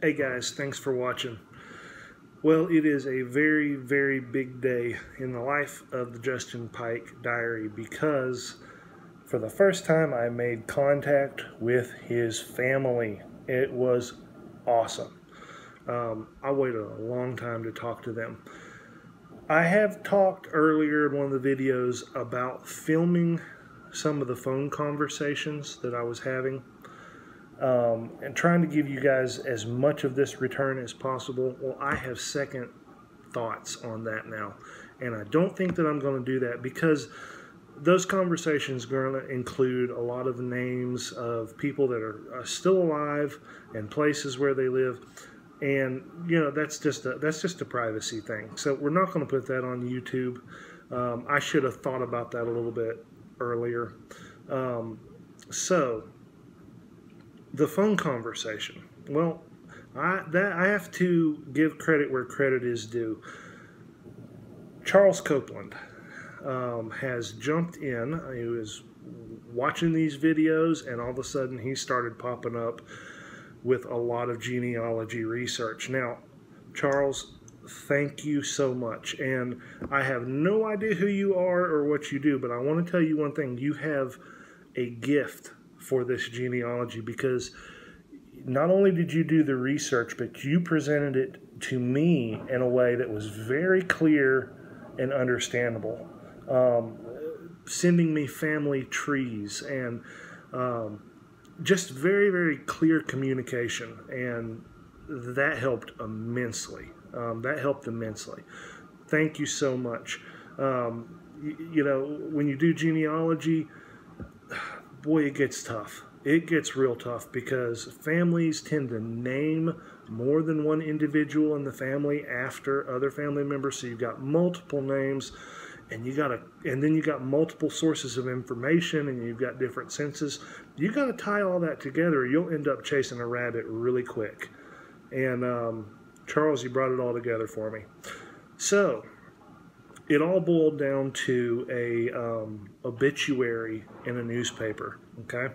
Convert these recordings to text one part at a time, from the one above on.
Hey guys, thanks for watching. Well, it is a very, very big day in the life of the Justin Pike diary because for the first time I made contact with his family. It was awesome. I waited a long time to talk to them. I have talked earlier in one of the videos about filming some of the phone conversations that I was having. And trying to give you guys as much of this return as possible. Well, I have second thoughts on that now, and I don't think that I'm going to do that because those conversations are going to include a lot of names of people that are still alive and places where they live, and you know that's just a privacy thing. So we're not going to put that on YouTube. I should have thought about that a little bit earlier. The phone conversation. Well, I have to give credit where credit is due. Charles Copeland has jumped in. He was watching these videos, and all of a sudden he started popping up with a lot of genealogy research. Now, Charles, thank you so much. And I have no idea who you are or what you do, but I want to tell you one thing. You have a gift for this genealogy, because not only did you do the research, but you presented it to me in a way that was very clear and understandable, sending me family trees and just very, very clear communication, and that helped immensely. Thank you so much. You know, when you do genealogy, boy, it gets tough. It gets real tough because families tend to name more than one individual in the family after other family members. So you've got multiple names, and then you got multiple sources of information, and you've got different senses. You got to tie all that together, or you'll end up chasing a rabbit really quick. And Charles, you brought it all together for me. So it all boiled down to a obituary in a newspaper, okay?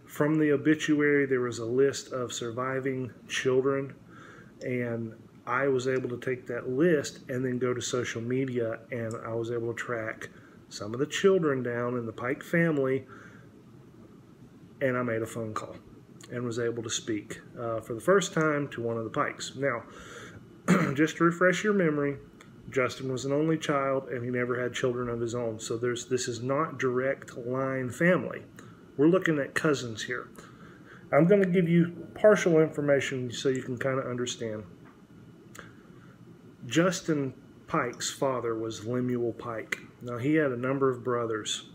From the obituary, there was a list of surviving children, and I was able to take that list and then go to social media, and I was able to track some of the children down in the Pike family, and I made a phone call and was able to speak for the first time to one of the Pikes. Now, just to refresh your memory, Justin was an only child, and he never had children of his own. So this is not direct line family. We're looking at cousins here. I'm going to give you partial information so you can kind of understand. Justin Pike's father was Lemuel Pike. Now, he had a number of brothers.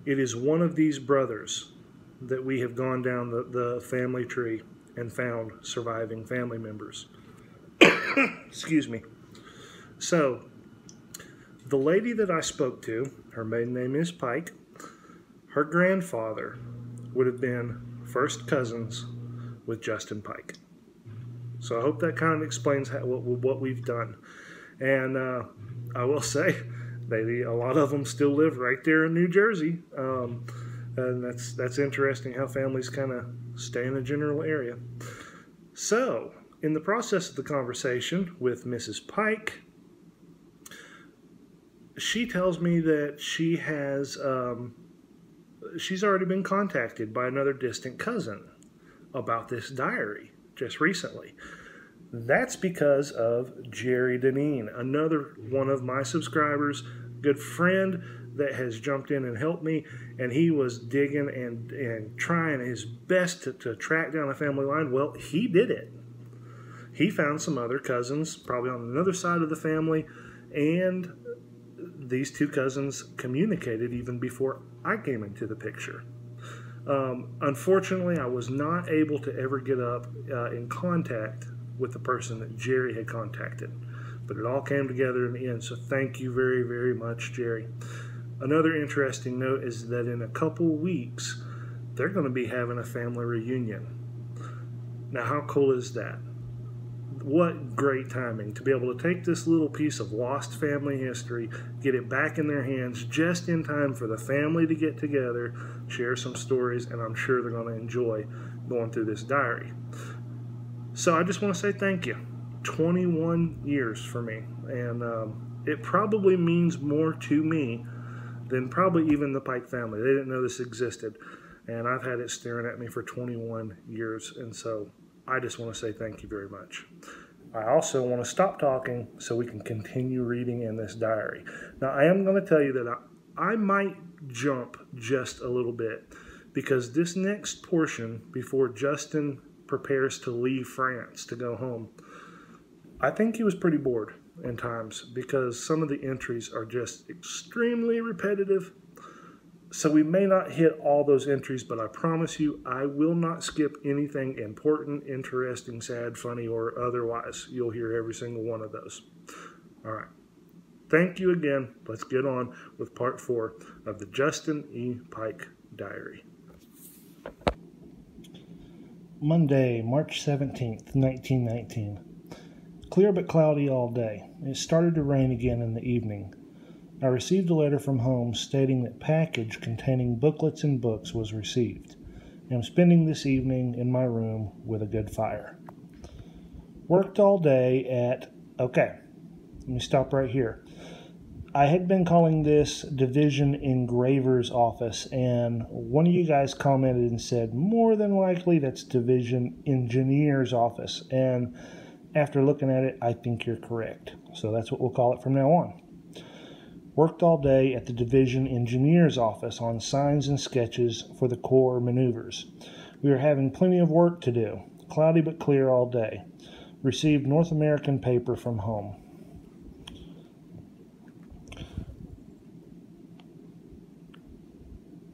It is one of these brothers that we have gone down the family tree and found surviving family members. Excuse me. So, the lady that I spoke to, her maiden name is Pike, her grandfather would have been first cousins with Justin Pike. So I hope that kind of explains what we've done. And I will say, a lot of them still live right there in New Jersey. And that's interesting how families kind of stay in a general area. So, in the process of the conversation with Mrs. Pike, she tells me that she has she's already been contacted by another distant cousin about this diary just recently. That's because of Jerry Deneen, another one of my subscribers, good friend that has jumped in and helped me, and he was digging and trying his best to track down a family line. Well, he did it. He found some other cousins, probably on another side of the family, and these two cousins communicated even before I came into the picture. Unfortunately, I was not able to ever get up in contact with the person that Jerry had contacted, but it all came together in the end, so thank you very, very much, Jerry. Another interesting note is that in a couple weeks, they're going to be having a family reunion. Now, how cool is that? What great timing to be able to take this little piece of lost family history, get it back in their hands just in time for the family to get together, share some stories, and I'm sure they're going to enjoy going through this diary. So I just want to say thank you. 21 years for me, and it probably means more to me than probably even the Pike family. They didn't know this existed, and I've had it staring at me for 21 years, and so I just want to say thank you very much. I also want to stop talking so we can continue reading in this diary. Now, I am going to tell you that I might jump just a little bit, because this next portion, before Justin prepares to leave France to go home, I think he was pretty bored in times, because some of the entries are just extremely repetitive. So we may not hit all those entries, but I promise you I will not skip anything important, interesting, sad, funny, or otherwise. You'll hear every single one of those. All right. Thank you again. Let's get on with part 4 of the Justin E. Pike Diary. Monday, March 17th, 1919. Clear but cloudy all day. It started to rain again in the evening. I received a letter from home stating that package containing booklets and books was received. I am spending this evening in my room with a good fire. Worked all day at... Okay, let me stop right here. I had been calling this Division Engraver's Office, and one of you guys commented and said, more than likely that's Division Engineer's Office. And after looking at it, I think you're correct. So that's what we'll call it from now on. Worked all day at the Division Engineer's Office on signs and sketches for the Corps maneuvers. We are having plenty of work to do. Cloudy but clear all day. Received North American paper from home.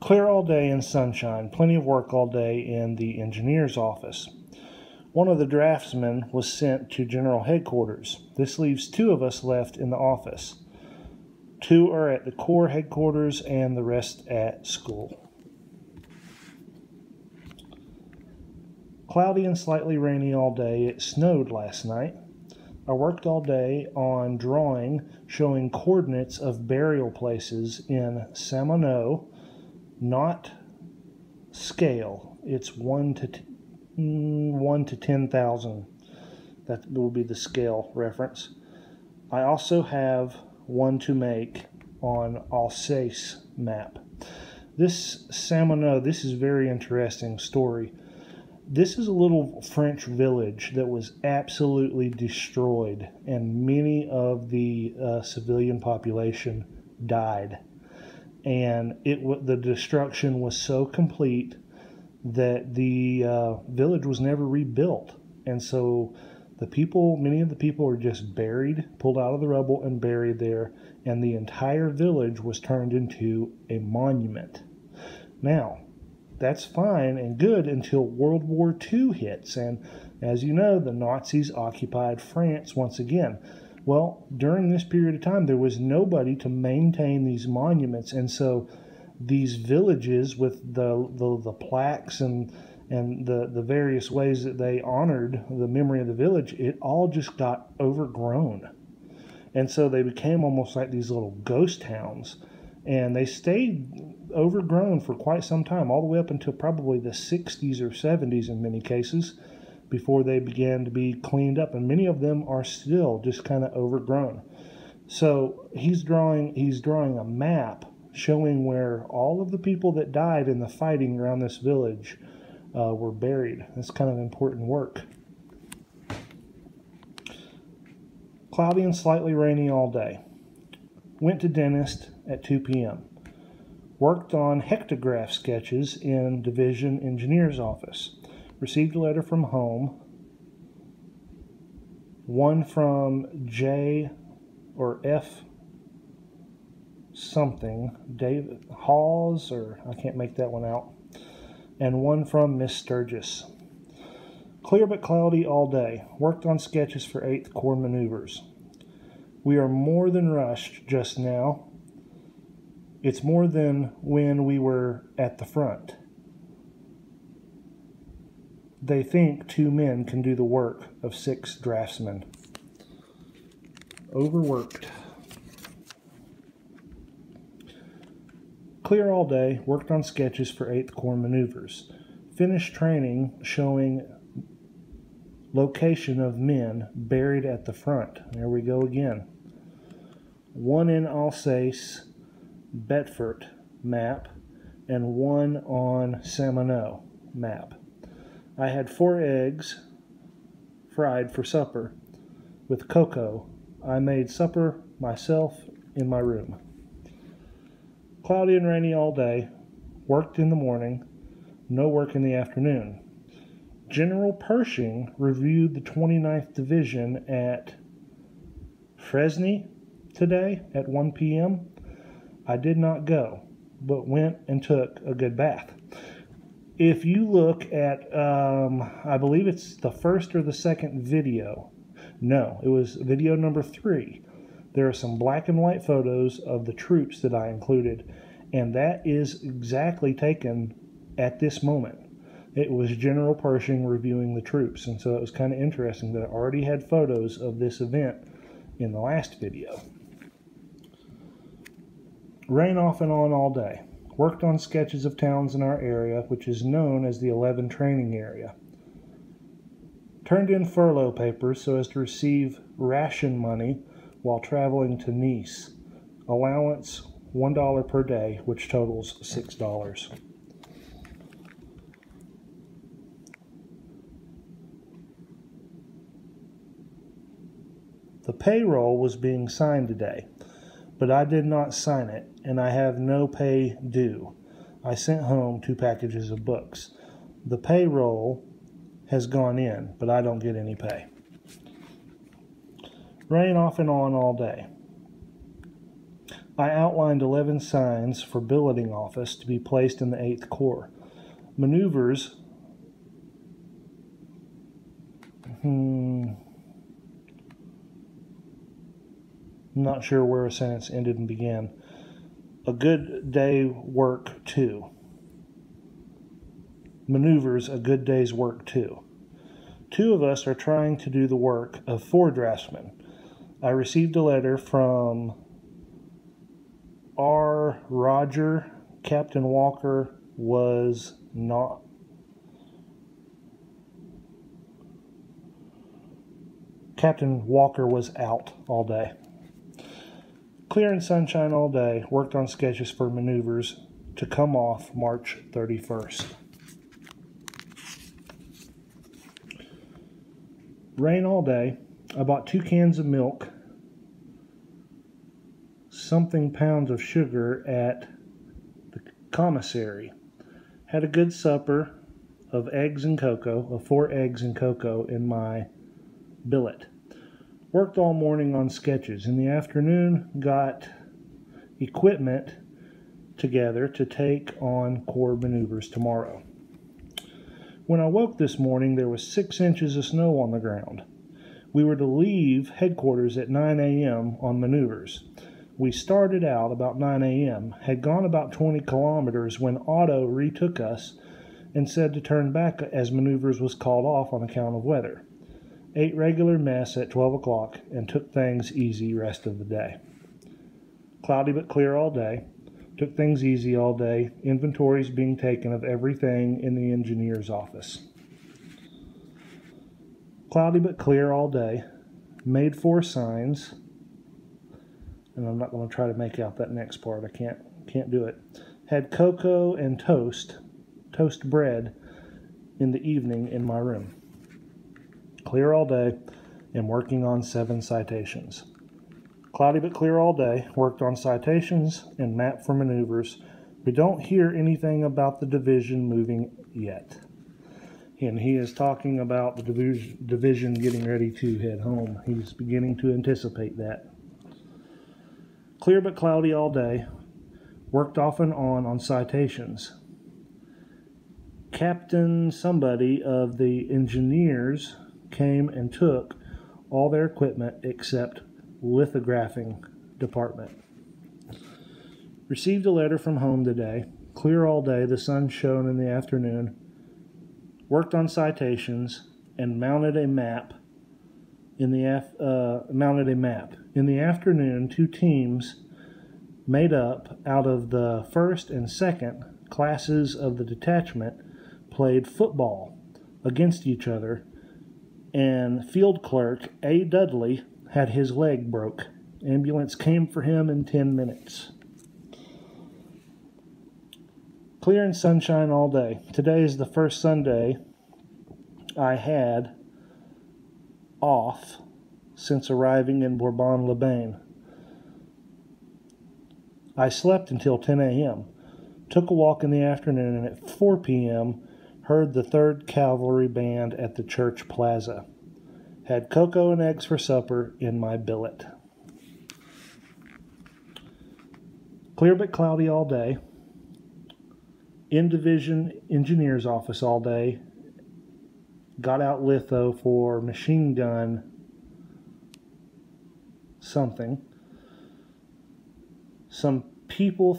Clear all day and sunshine. Plenty of work all day in the engineer's office. One of the draftsmen was sent to General Headquarters. This leaves 2 of us left in the office. 2 are at the Corps headquarters and the rest at school. Cloudy and slightly rainy all day. It snowed last night. I worked all day on drawing showing coordinates of burial places in Samono, not scale. It's 1 to 10,000. That will be the scale reference. I also have one to make on Alsace map. This Samono, this is a very interesting story. This is a little French village that was absolutely destroyed, and many of the civilian population died. And the destruction was so complete that the village was never rebuilt. And so many of the people were just buried, pulled out of the rubble and buried there, and the entire village was turned into a monument. Now, that's fine and good until World War II hits, and as you know, the Nazis occupied France once again. Well, during this period of time, there was nobody to maintain these monuments, and so these villages with the plaques and the various ways that they honored the memory of the village, it all just got overgrown. And so they became almost like these little ghost towns, and they stayed overgrown for quite some time, all the way up until probably the 60s or 70s in many cases, before they began to be cleaned up, and many of them are still just kind of overgrown. So he's drawing a map showing where all of the people that died in the fighting around this village were buried. That's kind of important work. Cloudy and slightly rainy all day. Went to dentist at 2 p.m. Worked on hectograph sketches in Division Engineer's Office. Received a letter from home. One from J or F something, David Hawes, or I can't make that one out. And one from Miss Sturgis. Clear but cloudy all day. Worked on sketches for 8th Corps maneuvers. We are more than rushed just now. It's more than when we were at the front. They think 2 men can do the work of 6 draftsmen. Overworked. Clear all day. Worked on sketches for 8th Corps maneuvers. Finished training showing location of men buried at the front. There we go again. One in Alsace, Bedford map, and one on Seminole map. I had 4 eggs fried for supper with cocoa. I made supper myself in my room. Cloudy and rainy all day. Worked in the morning. No work in the afternoon. General Pershing reviewed the 29th Division at Fresney today at 1 p.m. I did not go, but went and took a good bath. If you look at, I believe it's the first or the second video. No, it was video number 3. There are some black and white photos of the troops that I included, and that is exactly taken at this moment. It was General Pershing reviewing the troops, and so it was kind of interesting that I already had photos of this event in the last video. Rain off and on all day. Worked on sketches of towns in our area, which is known as the 11 training area. Turned in furlough papers so as to receive ration money while traveling to Nice. Allowance $1 per day, which totals $6. The payroll was being signed today, but I did not sign it, and I have no pay due. I sent home 2 packages of books. The payroll has gone in, but I don't get any pay. Rain off and on all day. I outlined 11 signs for billeting office to be placed in the 8th Corps. Maneuvers. Not sure where a sentence ended and began. A good day work too. Maneuvers, a good day's work too. 2 of us are trying to do the work of 4 draftsmen. I received a letter from R. Roger. Captain Walker was not. Captain Walker was out all day. Clear and sunshine all day. Worked on sketches for maneuvers to come off March 31st. Rain all day. I bought 2 cans of milk, something pounds of sugar at the commissary. Had a good supper of eggs and cocoa, of 4 eggs and cocoa in my billet. Worked all morning on sketches. In the afternoon, got equipment together to take on Corps maneuvers tomorrow. When I woke this morning, there was 6 inches of snow on the ground. We were to leave headquarters at 9 a.m. on maneuvers. We started out about 9 a.m., had gone about 20 kilometers when Otto retook us and said to turn back as maneuvers was called off on account of weather. Ate regular mess at 12 o'clock and took things easy rest of the day. Cloudy but clear all day. Took things easy all day. Inventories being taken of everything in the engineer's office. Cloudy but clear all day. Made 4 signs. And I'm not going to try to make out that next part. I can't do it. Had cocoa and toast bread in the evening in my room. Clear all day and working on 7 citations. Cloudy but clear all day. Worked on citations and map for maneuvers. We don't hear anything about the division moving yet. And he is talking about the division getting ready to head home. He's beginning to anticipate that. Clear but cloudy all day. Worked off and on citations. Captain somebody of the engineers came and took all their equipment except lithographing department. Received a letter from home today. Clear all day. The sun shone in the afternoon. Worked on citations and mounted a map. In the afternoon, 2 teams made up out of the 1st and 2nd classes of the detachment played football against each other and field clerk A. Dudley had his leg broke. Ambulance came for him in 10 minutes. Clear and sunshine all day. Today is the first Sunday I had off since arriving in Bourbon-les-Bains. I slept until 10 a.m., took a walk in the afternoon, and at 4 p.m. heard the 3rd Cavalry Band at the church plaza. Had cocoa and eggs for supper in my billet. Clear but cloudy all day. In division engineer's office all day. Got out litho for machine gun something. Some people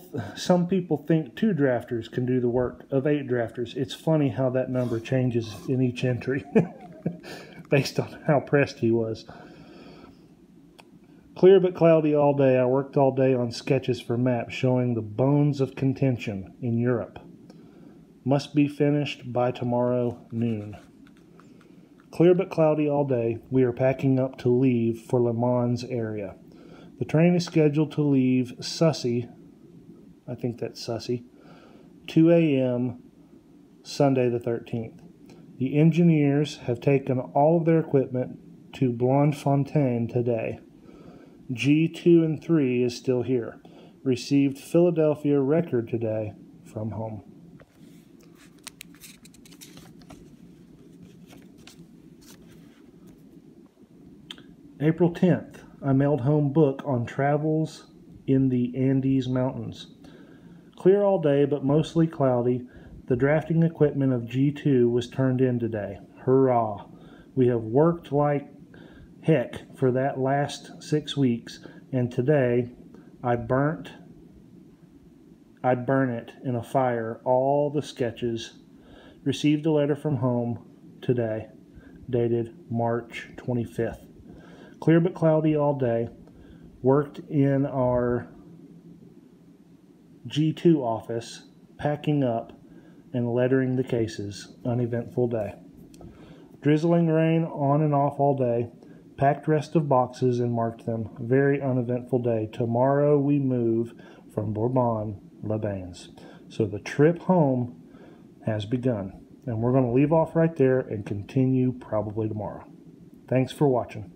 think 2 drafters can do the work of 8 drafters. It's funny how that number changes in each entry based on how pressed he was. Clear but cloudy all day. I worked all day on sketches for maps showing the bones of contention in Europe. Must be finished by tomorrow noon. Clear but cloudy all day. We are packing up to leave for Le Mans area. The train is scheduled to leave Sussy, I think that's Sussy, 2 a.m. Sunday the 13th. The engineers have taken all of their equipment to Blondefontaine today. G2 and 3 is still here. Received Philadelphia record today from home. April 10th, I mailed home book on travels in the Andes Mountains. Clear all day, but mostly cloudy. The drafting equipment of G2 was turned in today. Hurrah! We have worked like heck for that last 6 weeks, and today I'd burn it in a fire, all the sketches. Received a letter from home today, dated March 25th. Clear but cloudy all day. Worked in our G2 office, packing up and lettering the cases. Uneventful day. Drizzling rain on and off all day. Packed rest of boxes and marked them. Very uneventful day. Tomorrow we move from Bourbon-les-Bains. So the trip home has begun. And we're going to leave off right there and continue probably tomorrow. Thanks for watching.